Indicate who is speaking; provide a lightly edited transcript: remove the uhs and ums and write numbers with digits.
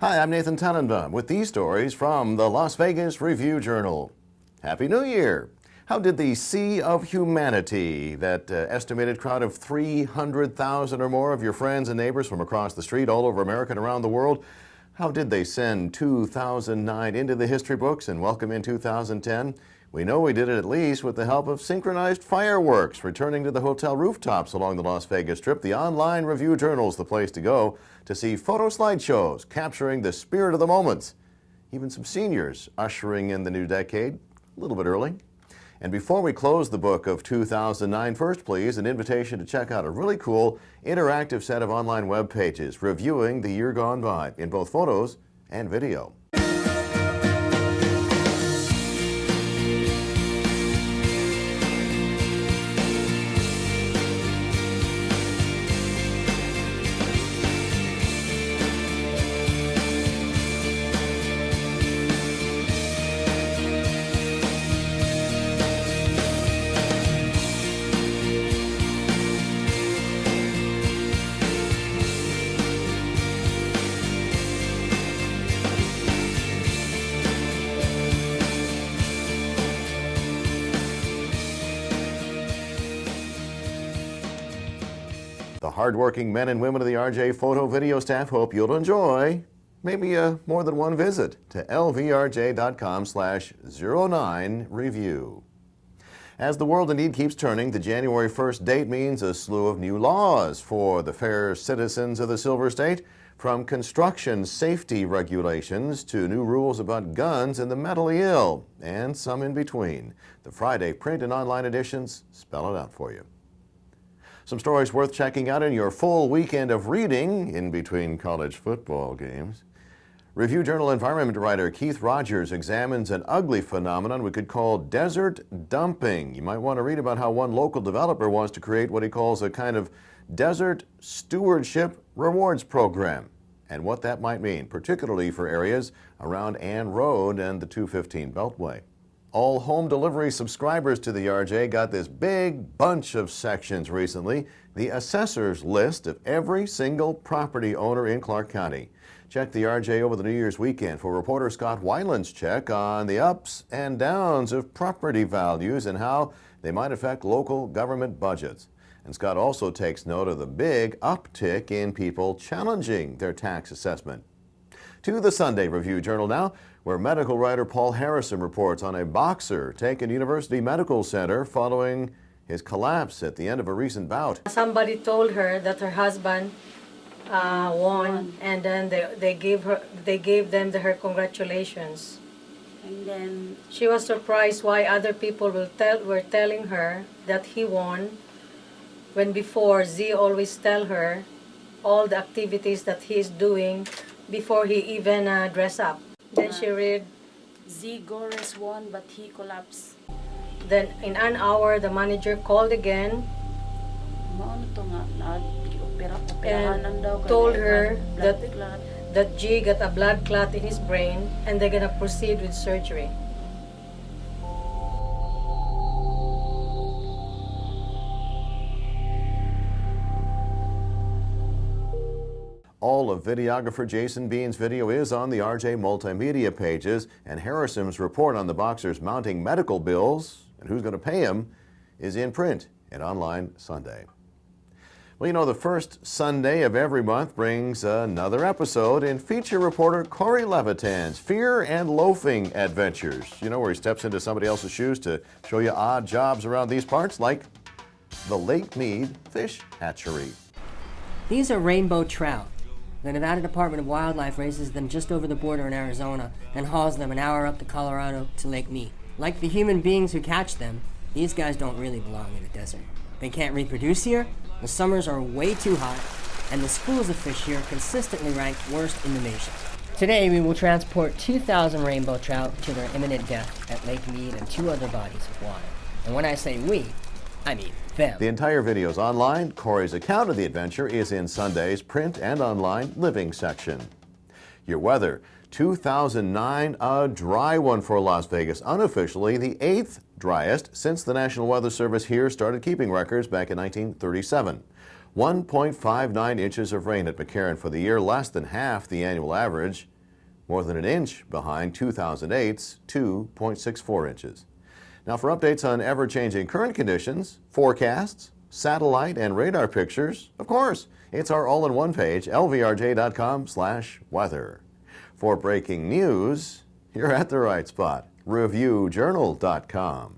Speaker 1: Hi, I'm Nathan Tannenbaum with these stories from the Las Vegas Review-Journal. Happy New Year! How did the sea of humanity, that estimated crowd of 300,000 or more of your friends and neighbors from across the street, all over America and around the world, how did they send 2009 into the history books and welcome in 2010? We know we did it at least with the help of synchronized fireworks returning to the hotel rooftops along the Las Vegas Strip. The online Review-Journal is the place to go to see photo slideshows capturing the spirit of the moments. Even some seniors ushering in the new decade a little bit early. And before we close the book of 2009, first, please, an invitation to check out a really cool interactive set of online web pages reviewing the year gone by in both photos and video. The hardworking men and women of the RJ photo video staff hope you'll enjoy maybe more than one visit to lvrj.com/09review. As the world indeed keeps turning, the January 1st date means a slew of new laws for the fair citizens of the Silver State, from construction safety regulations to new rules about guns and the mentally ill, and some in between. The Friday print and online editions spell it out for you. Some stories worth checking out in your full weekend of reading in between college football games. Review-Journal environment writer Keith Rogers examines an ugly phenomenon we could call desert dumping. You might want to read about how one local developer wants to create what he calls a kind of desert stewardship rewards program, and what that might mean, particularly for areas around Ann Road and the 215 Beltway. All home delivery subscribers to the RJ got this big bunch of sections recently, the assessor's list of every single property owner in Clark County. Check the RJ over the New Year's weekend for reporter Scott Weiland's check on the ups and downs of property values and how they might affect local government budgets. And Scott also takes note of the big uptick in people challenging their tax assessment. To the Sunday Review-Journal now, where medical writer Paul Harrison reports on a boxer taken to University Medical Center following his collapse at the end of a recent bout.
Speaker 2: Somebody told her that her husband won, and then they gave them her congratulations. And then she was surprised why other people were telling her that he won, when before Z always tell her all the activities that he's doing before he even dress up. Then she read,
Speaker 3: Z Gores won, but he collapsed.
Speaker 2: Then in an hour, the manager called again and told her that G got a blood clot in his brain and they're gonna proceed with surgery.
Speaker 1: All of videographer Jason Bean's video is on the RJ multimedia pages, and Harrison's report on the boxer's mounting medical bills and who's going to pay him is in print and online Sunday. Well, you know, the first Sunday of every month brings another episode in feature reporter Corey Levitan's Fear and Loafing Adventures. You know, where he steps into somebody else's shoes to show you odd jobs around these parts, like the Lake Mead Fish Hatchery.
Speaker 4: These are rainbow trout. The Nevada Department of Wildlife raises them just over the border in Arizona and hauls them an hour up the Colorado to Lake Mead. Like the human beings who catch them, these guys don't really belong in the desert. They can't reproduce here, the summers are way too hot, and the schools of fish here consistently ranked worst in the nation. Today we will transport 2,000 rainbow trout to their imminent death at Lake Mead and 2 other bodies of water. And when I say we, I mean them. The
Speaker 1: entire video is online. Corey's account of the adventure is in Sunday's print and online living section. Your weather. 2009, a dry one for Las Vegas. Unofficially, the 8th driest since the National Weather Service here started keeping records back in 1937. 1.59 inches of rain at McCarran for the year, less than half the annual average. more than an inch behind 2008's 2.64 inches. Now for updates on ever-changing current conditions, forecasts, satellite and radar pictures, of course, it's our all-in-one page, lvrj.com/weather. For breaking news, you're at the right spot, reviewjournal.com.